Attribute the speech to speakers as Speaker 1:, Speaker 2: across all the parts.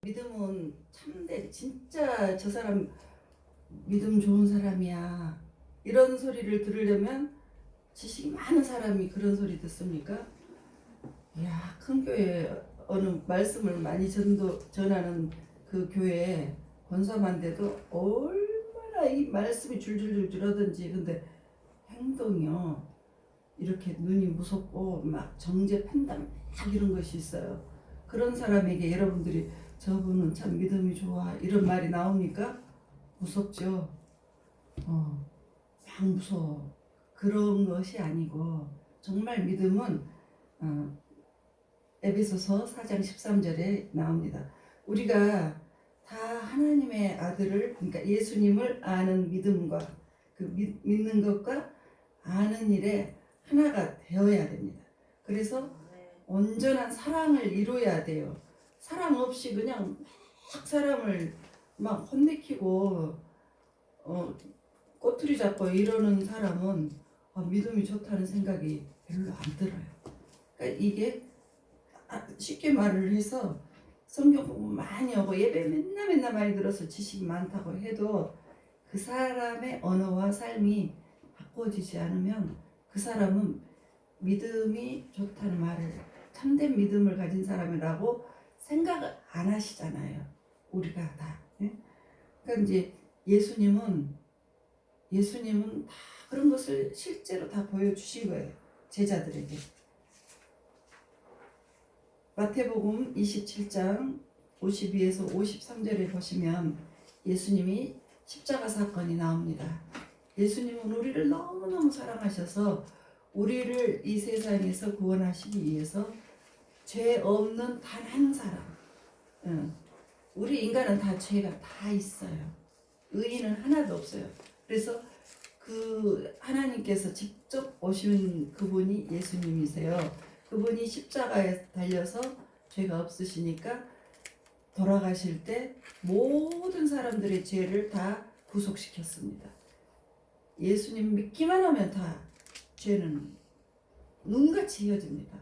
Speaker 1: 믿음은 참돼, 진짜 저 사람 믿음 좋은 사람이야, 이런 소리를 들으려면 지식이 많은 사람이 그런 소리 듣습니까? 이야, 큰 교회 어느 말씀을 많이 전하는 그 교회에 권사만데도 얼마나 이 말씀이 줄줄줄줄 하든지, 근데 행동이요 이렇게 눈이 무섭고 막 정죄 판단 막 이런 것이 있어요. 그런 사람에게 여러분들이 저분은 참 믿음이 좋아 이런 말이 나옵니까? 무섭죠. 막 무서워. 그런 것이 아니고 정말 믿음은 에베소서 4장 13절에 나옵니다. 우리가 다 하나님의 아들을, 그러니까 예수님을 아는 믿음과 그 믿는 것과 아는 일에 하나가 되어야 됩니다. 그래서 온전한 사랑을 이루어야 돼요. 사랑 없이 그냥 막 사람을 막 혼내키고 꼬투리 잡고 이러는 사람은 믿음이 좋다는 생각이 별로 안 들어요. 그러니까 이게 쉽게 말을 해서 성경 공부 많이 하고 예배 맨날 많이 들어서 지식이 많다고 해도 그 사람의 언어와 삶이 바꿔지지 않으면 그 사람은 믿음이 좋다는 말을, 참된 믿음을 가진 사람이라고 생각을 안 하시잖아요. 우리가 다. 그러니까 이제 예수님은 다 그런 것을 실제로 다 보여주신 거예요. 제자들에게. 마태복음 27장 52에서 53절에 보시면 예수님이 십자가 사건이 나옵니다. 예수님은 우리를 너무너무 사랑하셔서 우리를 이 세상에서 구원하시기 위해서 죄 없는 단 한 사람, 우리 인간은 다 죄가 다 있어요. 의인은 하나도 없어요. 그래서 그 하나님께서 직접 오신 그분이 예수님이세요. 그분이 십자가에 달려서 죄가 없으시니까 돌아가실 때 모든 사람들의 죄를 다 구속시켰습니다. 예수님 믿기만 하면 다 죄는 눈같이 이어집니다.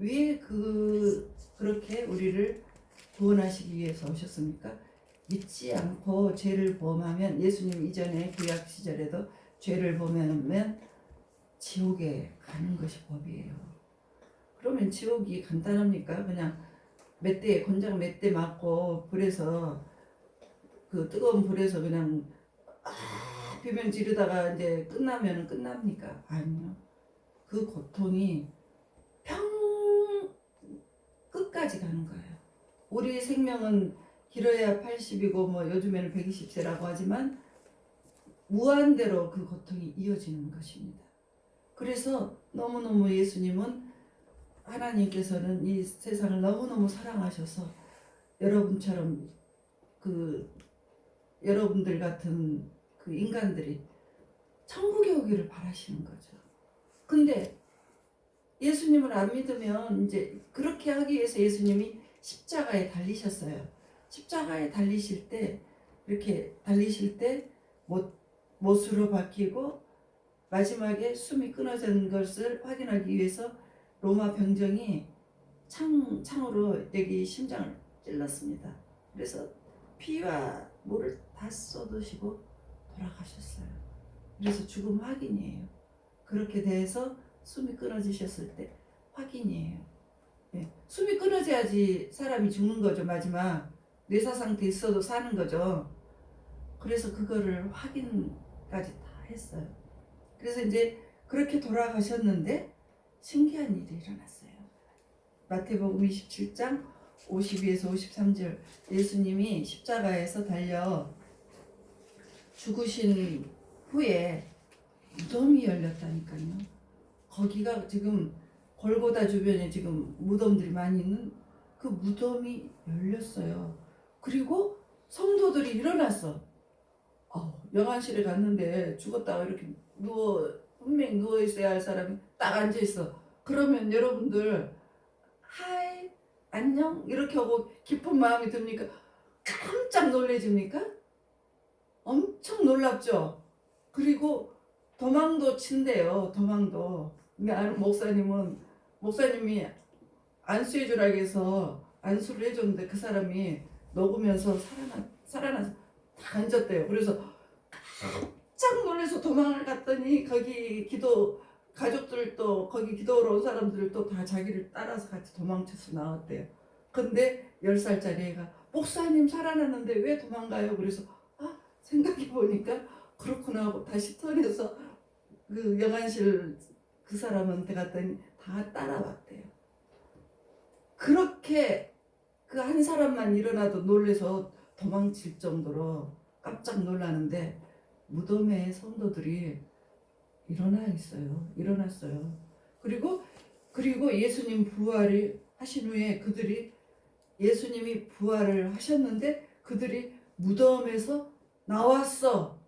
Speaker 1: 왜 그렇게 우리를 구원하시기 위해서 오셨습니까? 믿지 않고 죄를 범하면, 예수님 이전에 구약 시절에도 죄를 범하면 지옥에 가는 것이 법이에요. 그러면 지옥이 간단합니까? 그냥 권장 몇 대 맞고 불에서, 그 뜨거운 불에서 그냥 비명 지르다가 이제 끝나면 끝납니까? 아니요. 그 고통이 끝까지 가는 거예요. 우리 생명은 길어야 80이고 뭐 요즘에는 120세라고 하지만 무한대로 그 고통이 이어지는 것입니다. 그래서 너무너무 예수님은, 하나님께서는 이 세상을 너무너무 사랑하셔서 여러분처럼 여러분들 같은 그 인간들이 천국에 오기를 바라시는 거죠. 근데 예수님을 안 믿으면 이제 그렇게 하기 위해서 예수님이 십자가에 달리셨어요. 십자가에 달리실 때 못으로 박히고 마지막에 숨이 끊어진 것을 확인하기 위해서 로마 병정이 창으로 여기 심장을 찔렀습니다. 그래서 피와 물을 다 쏟으시고 돌아가셨어요. 그래서 죽음 확인이에요. 그렇게 돼서 숨이 끊어지셨을 때 확인이에요. 숨이 끊어져야지 사람이 죽는 거죠. 마지막 뇌사 상태 있어도 사는 거죠. 그래서 그거를 확인까지 다 했어요. 그래서 이제 그렇게 돌아가셨는데 신기한 일이 일어났어요. 마태복음 27장 52에서 53절, 예수님이 십자가에서 달려 죽으신 후에 무덤이 열렸다니까요. 거기가 지금 골고다 주변에 지금 무덤들이 많이 있는 그 무덤이 열렸어요. 그리고 성도들이 일어났어. 영안실에 갔는데 죽었다가 이렇게 분명히 누워 있어야 할 사람이 딱 앉아 있어. 그러면 여러분들 하이 안녕 이렇게 하고 기쁜 마음이 듭니까? 깜짝 놀래집니까? 엄청 놀랍죠. 그리고 도망도 친대요. 도망도. 근데 목사님이 안수해 주라고 해서 안수를 해줬는데 그 사람이 녹으면서 살아나서 다 앉았대요. 그래서 깜짝 놀라서 도망을 갔더니 거기 가족들도 거기 기도하러 온 사람들도 다 자기를 따라서 같이 도망쳐서 나왔대요. 근데 10살짜리 애가 목사님 살아났는데 왜 도망가요? 그래서 생각해 보니까 그렇구나 하고 다시 턴해서 그 영안실 그 사람한테 갔더니 다 따라왔대요. 그렇게 그 한 사람만 일어나도 놀래서 도망칠 정도로 깜짝 놀라는데 무덤에 성도들이 일어났어요. 그리고 예수님 부활을 하신 후에 그들이 예수님이 부활을 하셨는데 그들이 무덤에서 나와서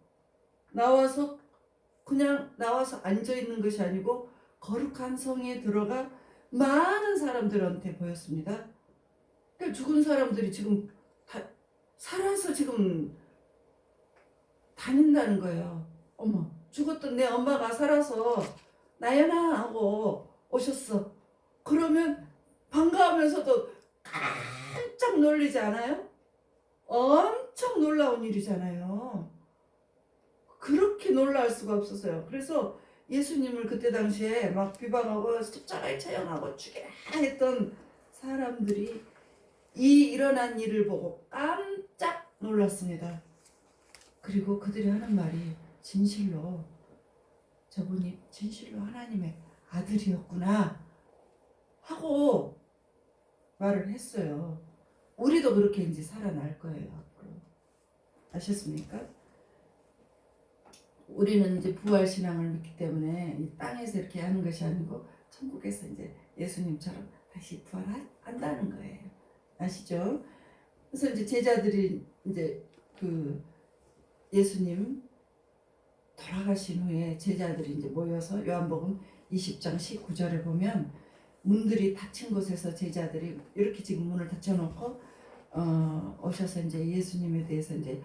Speaker 1: 그냥 나와서 앉아 있는 것이 아니고 거룩한 성에 들어가 많은 사람들한테 보였습니다. 그러니까 죽은 사람들이 지금 다 살아서 지금 다닌다는 거예요. 어머, 죽었던 내 엄마가 살아서 나연아 하고 오셨어. 그러면 반가우면서도 깜짝 놀리지 않아요? 엄청 놀라운 일이잖아요. 그렇게 놀랄 수가 없었어요. 그래서 예수님을 그때 당시에 막 비방하고 십자가에 처형하고 죽이라 했던 사람들이 이 일어난 일을 보고 깜짝 놀랐습니다. 그리고 그들이 하는 말이 진실로 저분이 진실로 하나님의 아들이었구나 하고 말을 했어요. 우리도 그렇게 이제 살아날 거예요. 앞으로. 아셨습니까? 우리는 이제 부활 신앙을 믿기 때문에 이 땅에서 이렇게 하는 것이 아니고 천국에서 이제 예수님처럼 다시 부활한다는 거예요. 아시죠? 그래서 이제 제자들이 이제 그 예수님 돌아가신 후에 제자들이 이제 모여서 요한복음 20장 19절에 보면 문들이 닫힌 곳에서 제자들이 이렇게 지금 문을 닫혀놓고 오셔서 이제 예수님에 대해서 이제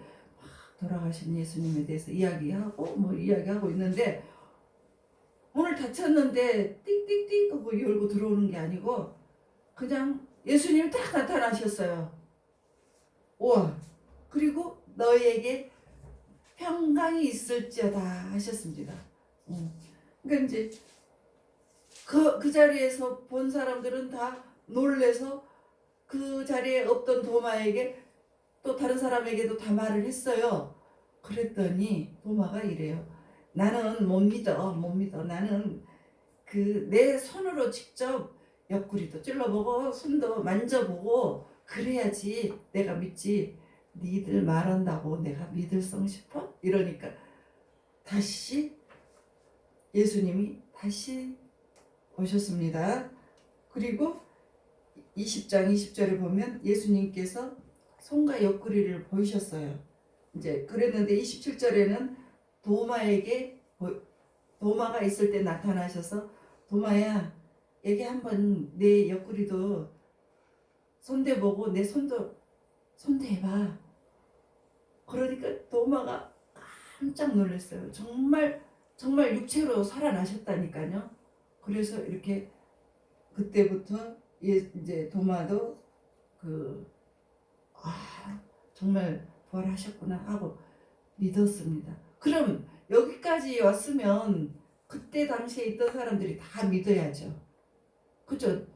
Speaker 1: 돌아가신 예수님에 대해서 이야기하고 있는데 문을 닫혔는데 띵띵띵 하고 열고 들어오는 게 아니고 그냥 예수님이 딱 나타나셨어요. 우와. 그리고 너희에게 평강이 있을지어다 하셨습니다. 그러니까 이제 그 자리에서 본 사람들은 다 놀래서 그 자리에 없던 도마에게 또 다른 사람에게도 다 말을 했어요. 그랬더니 도마가 이래요. 나는 못 믿어. 나는 내 손으로 직접 옆구리도 찔러보고 손도 만져보고 그래야지 내가 믿지. 니들 말한다고 내가 믿을성 싶어? 이러니까 예수님이 다시 오셨습니다. 그리고 20장 20절에 보면 예수님께서 손과 옆구리를 보이셨어요. 이제 그랬는데 27절에는 도마가 있을 때 나타나셔서 도마야, 여기 한번 내 옆구리도 손대보고 내 손도 손대봐. 그러니까 도마가 깜짝 놀랐어요. 정말 육체로 살아나셨다니까요. 그래서 이렇게 그때부터 이제 도마도 정말 부활하셨구나 하고 믿었습니다. 그럼 여기까지 왔으면 그때 당시에 있던 사람들이 다 믿어야죠. 그죠?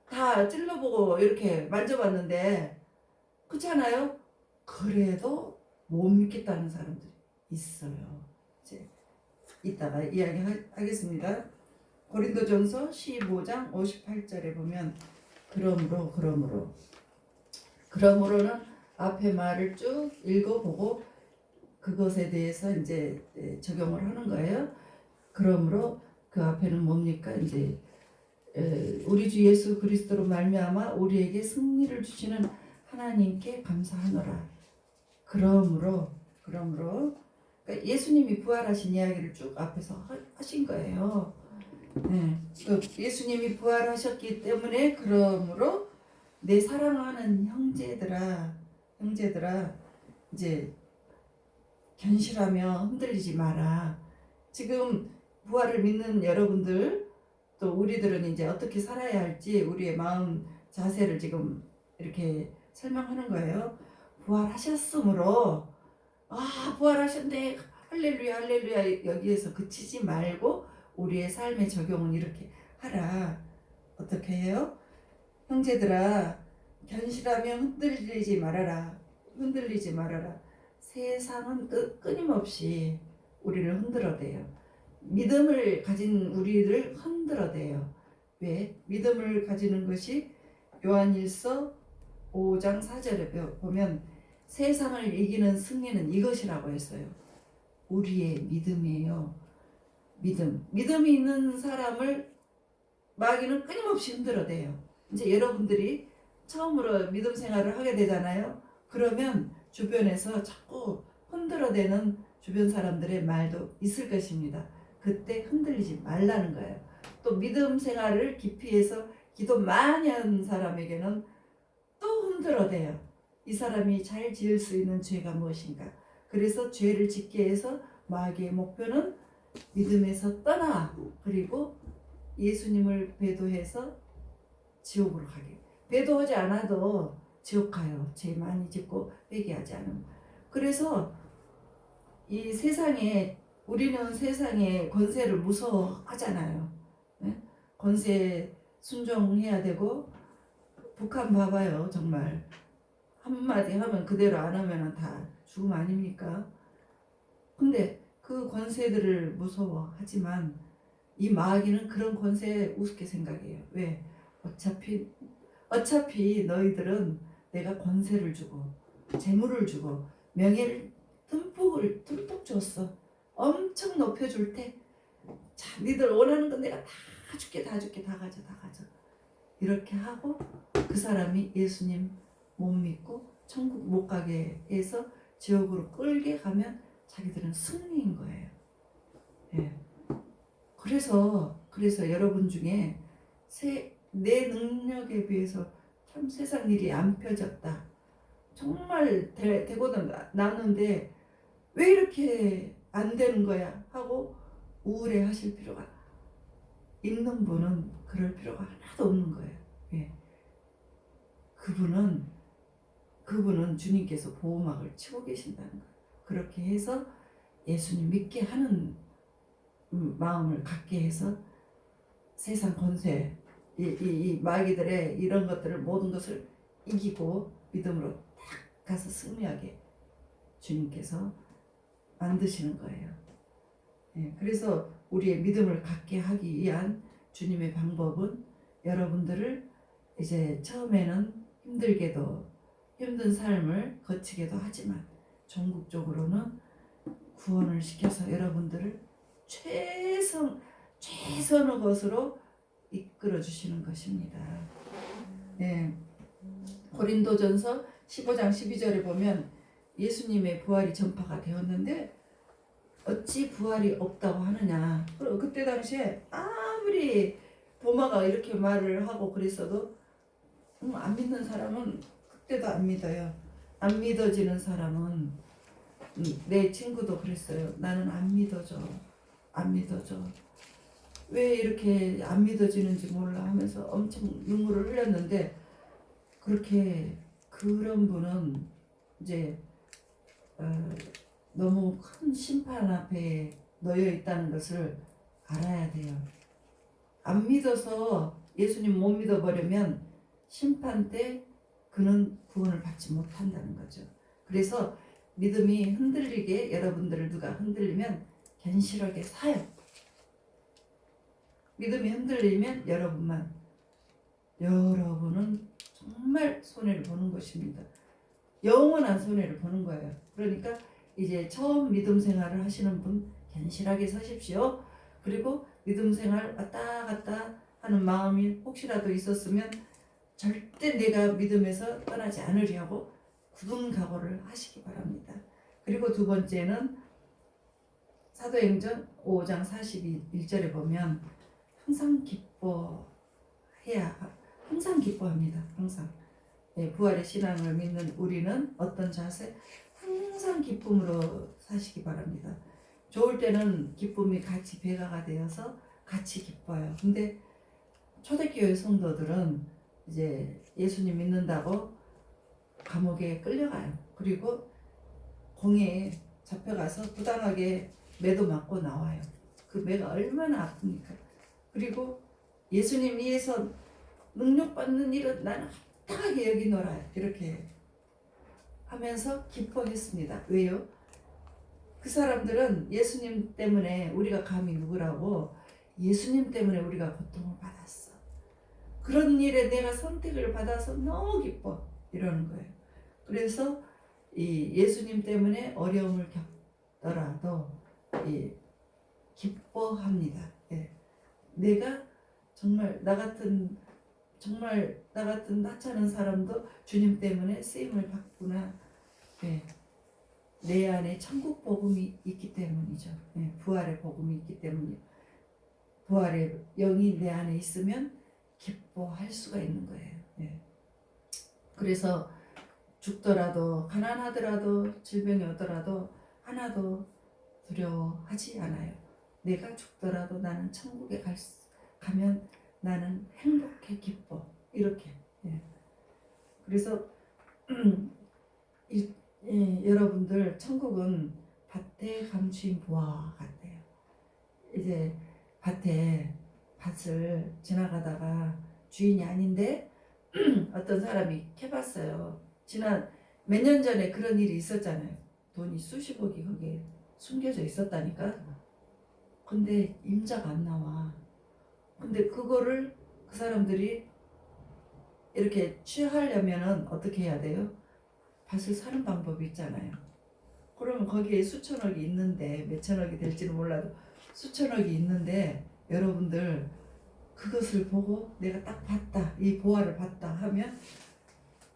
Speaker 1: 다 찔러보고 이렇게 만져봤는데 그렇잖아요? 그래도 못 믿겠다는 사람들이 있어요. 이제 이따가 이야기하겠습니다. 고린도전서 15장 58절에 보면 그러므로는 앞에 말을 쭉 읽어보고 그것에 대해서 이제 적용을 하는 거예요. 그러므로 그 앞에는 뭡니까? 이제 우리 주 예수 그리스도로 말미암아 우리에게 승리를 주시는 하나님께 감사하노라. 그러므로 그러니까 예수님이 부활하신 이야기를 쭉 앞에서 하신 거예요. 네. 또 예수님이 부활하셨기 때문에 그러므로 내 사랑하는 형제들아 이제 견실하며 흔들리지 마라. 지금 부활을 믿는 여러분들 또 우리들은 이제 어떻게 살아야 할지 우리의 마음 자세를 지금 이렇게 설명하는 거예요. 부활하셨으므로 부활하셨네 할렐루야 할렐루야 여기에서 그치지 말고 우리의 삶의 적용은 이렇게 하라. 어떻게 해요? 형제들아 견실하며 흔들리지 말아라. 흔들리지 말아라. 세상은 끊임없이 우리를 흔들어대요. 믿음을 가진 우리를 흔들어대요. 왜? 믿음을 가지는 것이 요한일서 5장 4절에 보면 세상을 이기는 승리는 이것이라고 했어요. 우리의 믿음이에요. 믿음이 있는 사람을 마귀는 끊임없이 흔들어대요. 이제 여러분들이 처음으로 믿음 생활을 하게 되잖아요. 그러면 주변에서 자꾸 흔들어대는 주변 사람들의 말도 있을 것입니다. 그때 흔들리지 말라는 거예요. 또 믿음 생활을 깊이 해서 기도 많이 하는 사람에게는 또 흔들어대요. 이 사람이 잘 지을 수 있는 죄가 무엇인가. 그래서 죄를 짓게 해서 마귀의 목표는 믿음에서 떠나 그리고 예수님을 배도해서 지옥으로 가게. 배도하지 않아도 지옥 가요. 죄 많이 짓고 회개하지 않으면. 그래서 이 세상에 우리는 세상의 권세를 무서워하잖아요. 네? 권세 순종해야 되고 북한 봐봐요. 정말 한마디 하면 그대로 안 하면 다 죽음 아닙니까? 근데 그 권세들을 무서워하지만 이 마귀는 그런 권세에 우습게 생각해요. 왜? 어차피 너희들은 내가 권세를 주고 재물을 주고 명예를 듬뿍 줬어. 엄청 높여줄 테. 자, 니들 원하는 건 내가 다 줄게 다 가져. 이렇게 하고 그 사람이 예수님 못 믿고 천국 못 가게 해서 지옥으로 끌게 가면 자기들은 승리인 거예요. 예. 그래서 여러분 중에 내 능력에 비해서 참 세상 일이 안 펴졌다. 정말 되고는 나는데 왜 이렇게 안 되는 거야 하고 우울해 하실 필요가 있는 분은 그럴 필요가 하나도 없는 거예요. 예. 그분은 주님께서 보호막을 치고 계신다는 거예요. 그렇게 해서 예수님 믿게 하는 마음을 갖게 해서 세상 권세 이 마귀들의 이런 것들을 모든 것을 이기고 믿음으로 딱 가서 승리하게 주님께서 만드시는 거예요. 예, 그래서 우리의 믿음을 갖게 하기 위한 주님의 방법은 여러분들을 이제 처음에는 힘든 삶을 거치게도 하지만 전국적으로는 구원을 시켜서 여러분들을 최선의 것으로 이끌어 주시는 것입니다. 네. 고린도전서 15장 12절에 보면 예수님의 부활이 전파가 되었는데 어찌 부활이 없다고 하느냐. 그때 당시에 아무리 보마가 이렇게 말을 하고 그랬어도 안 믿는 사람은 그때도 안 믿어요. 안 믿어지는 사람은 내 친구도 그랬어요. 나는 안 믿어져. 왜 이렇게 안 믿어지는지 몰라 하면서 엄청 눈물을 흘렸는데 그렇게 그런 분은 이제 너무 큰 심판 앞에 놓여 있다는 것을 알아야 돼요. 안 믿어서 예수님 못 믿어버리면 심판 때 그는 구원을 받지 못한다는 거죠. 그래서 믿음이 흔들리게 여러분들을 누가 흔들리면 견실하게 사요. 믿음이 흔들리면 여러분은 정말 손해를 보는 것입니다. 영원한 손해를 보는 거예요. 그러니까 이제 처음 믿음 생활을 하시는 분 견실하게 서십시오. 그리고 믿음 생활 왔다 갔다 하는 마음이 혹시라도 있었으면 절대 내가 믿음에서 떠나지 않으려고 굳은 각오를 하시기 바랍니다. 그리고 두 번째는 사도행전 5장 41절에 보면 항상 기뻐합니다. 항상. 네, 부활의 신앙을 믿는 우리는 어떤 자세? 항상 기쁨으로 사시기 바랍니다. 좋을 때는 기쁨이 같이 배가가 되어서 같이 기뻐요. 근데 초대교회 성도들은 이제 예수님 믿는다고 감옥에 끌려가요. 그리고 공회에 잡혀가서 부당하게 매도 맞고 나와요. 그 매가 얼마나 아픕니까? 그리고 예수님 위해서 능력받는 일은 나는 합당하게 여기노라 이렇게 하면서 기뻐했습니다. 왜요? 그 사람들은 예수님 때문에 우리가 감히 누구라고, 예수님 때문에 우리가 고통을 받았어. 그런 일에 내가 선택을 받아서 너무 기뻐 이러는 거예요. 그래서 이 예수님 때문에 어려움을 겪더라도 기뻐합니다. 예. 내가 정말 나 같은 하찮은 사람도 주님 때문에 쓰임을 받구나. 예. 내 안에 천국 복음이 있기 때문이죠. 예. 부활의 복음이 있기 때문이요. 부활의 영이 내 안에 있으면 기뻐할 수가 있는 거예요. 예. 그래서 죽더라도 가난하더라도 질병이 오더라도 하나도 두려워하지 않아요. 내가 죽더라도 나는 천국에 가면 나는 행복해 기뻐 이렇게. 예. 그래서 여러분들 천국은 밭에 감추인 보화 같아요. 이제 밭을 지나가다가 주인이 아닌데 어떤 사람이 캐봤어요. 지난 몇 년 전에 그런 일이 있었잖아요. 돈이 수십억이 거기에 숨겨져 있었다니까. 근데 임자가 안 나와. 근데 그거를 그 사람들이 이렇게 취하려면은 어떻게 해야 돼요? 밭을 사는 방법이 있잖아요. 그러면 거기에 수천억이 있는데, 몇천억이 될지는 몰라도 수천억이 있는데, 여러분들 그것을 보고 내가 딱 봤다, 이 보화를 봤다 하면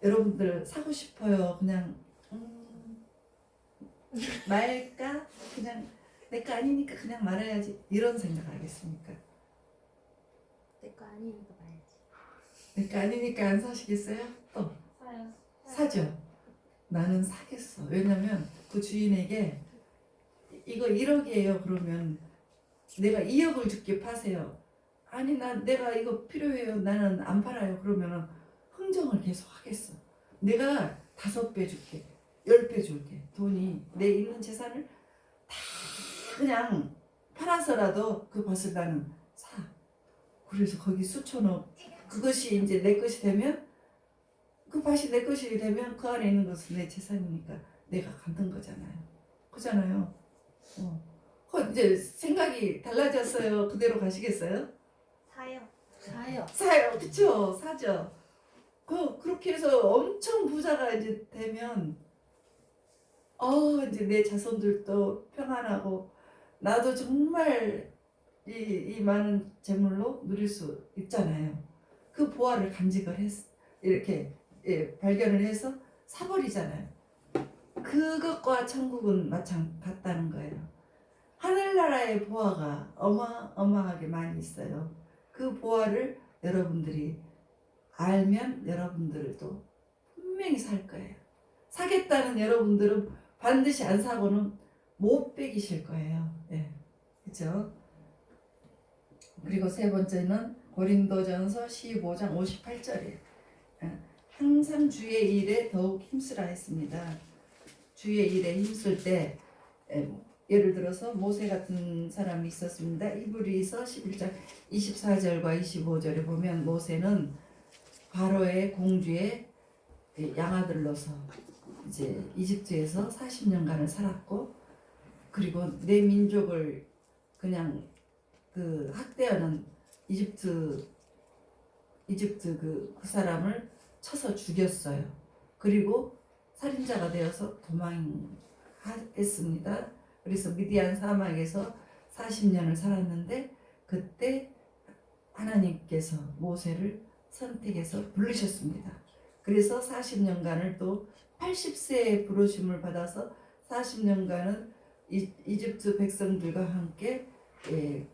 Speaker 1: 여러분들 사고 싶어요? 그냥 말까? 그냥 내 거 아니니까 그냥 말아야지 이런 생각하겠습니까?
Speaker 2: 내 거 아니니까 말야지.
Speaker 1: 내 거 아니니까 안 사시겠어요? 또
Speaker 2: 사요.
Speaker 1: 사죠. 나는 사겠어. 왜냐면 그 주인에게 이거 1억이에요 그러면 내가 2억을 줄게 파세요. 아니 내가 이거 필요해요. 나는 안 팔아요. 그러면은 흥정을 계속 하겠어. 내가 5배 줄게. 10배 줄게. 돈이 내 있는 재산을 다 그냥 팔아서라도 그 밭을 나는 사. 그래서 거기 수천억 그것이 이제 내 것이 되면, 그 밭이 내 것이 되면 그 안에 있는 것은 내 재산이니까 내가 갖는 거잖아요. 그잖아요. 이제 생각이 달라졌어요. 그대로 가시겠어요?
Speaker 2: 사요.
Speaker 1: 사요. 그쵸? 사죠. 그렇게 해서 엄청 부자가 이제 되면 이제 내 자손들도 평안하고 나도 정말 이 많은 재물로 누릴 수 있잖아요. 그 보화를 간직을 이렇게 발견을 해서 사버리잖아요. 그것과 천국은 같다는 거예요. 하늘나라의 보화가 어마어마하게 많이 있어요. 그 보화를 여러분들이 알면 여러분들도 분명히 살 거예요. 사겠다는 여러분들은 반드시 안 사고는 못 빼기실 거예요. 예. 그렇죠? 그리고 세 번째는 고린도전서 15장 58절이에요. 항상 주의 일에 더욱 힘쓰라 했습니다. 주의 일에 힘쓸 때 예를 들어서 모세 같은 사람이 있었습니다. 이브리서 11장 24절과 25절에 보면 모세는 바로의 공주의 양아들로서 이제 이집트에서 40년간을 살았고, 그리고 내 민족을 그냥 그 학대하는 이집트 그 사람을 쳐서 죽였어요. 그리고 살인자가 되어서 도망했습니다. 그래서 미디안 사막에서 40년을 살았는데 그때 하나님께서 모세를 선택해서 부르셨습니다. 그래서 40년간을 또 80세의 부르심을 받아서 40년간은 이집트 백성들과 함께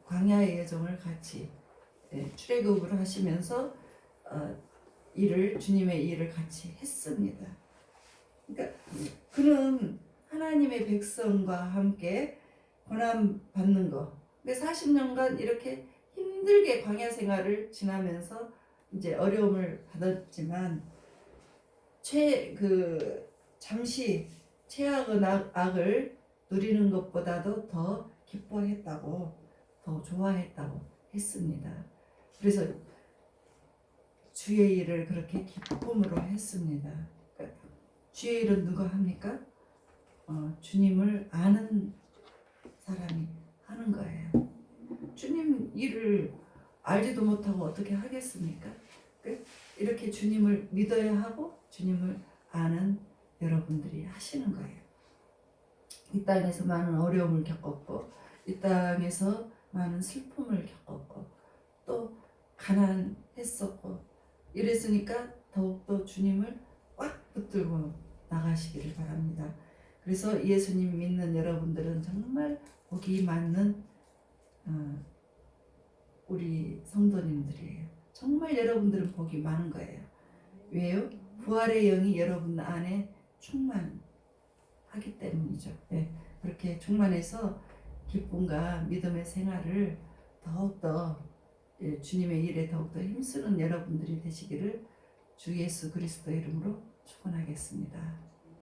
Speaker 1: 광야의 여정을 같이 출애굽을 하시면서 주님의 일을 같이 했습니다. 그러니까 그는 하나님의 백성과 함께 고난 받는 거. 근데 40년간 이렇게 힘들게 광야 생활을 지나면서 이제 어려움을 받았지만 잠시 최악의 악을 누리는 것보다도 더 기뻐했다고, 더 좋아했다고 했습니다. 그래서 주의 일을 그렇게 기쁨으로 했습니다. 그러니까 주의 일은 누가 합니까? 주님을 아는 사람이 하는 거예요. 주님 일을 알지도 못하고 어떻게 하겠습니까? 이렇게 주님을 믿어야 하고 주님을 아는 여러분들이 하시는 거예요. 이 땅에서 많은 어려움을 겪었고, 이 땅에서 많은 슬픔을 겪었고, 또 가난했었고, 이랬으니까 더욱더 주님을 꽉 붙들고 나가시기를 바랍니다. 그래서 예수님 믿는 여러분들은 정말 복이 많는 우리 성도님들이에요. 정말 여러분들은 복이 많은 거예요. 왜요? 부활의 영이 여러분 안에 충만하기 때문이죠. 네, 그렇게 충만해서 기쁨과 믿음의 생활을 더욱더 주님의 일에 더욱더 힘쓰는 여러분들이 되시기를 주 예수 그리스도 이름으로 축원하겠습니다.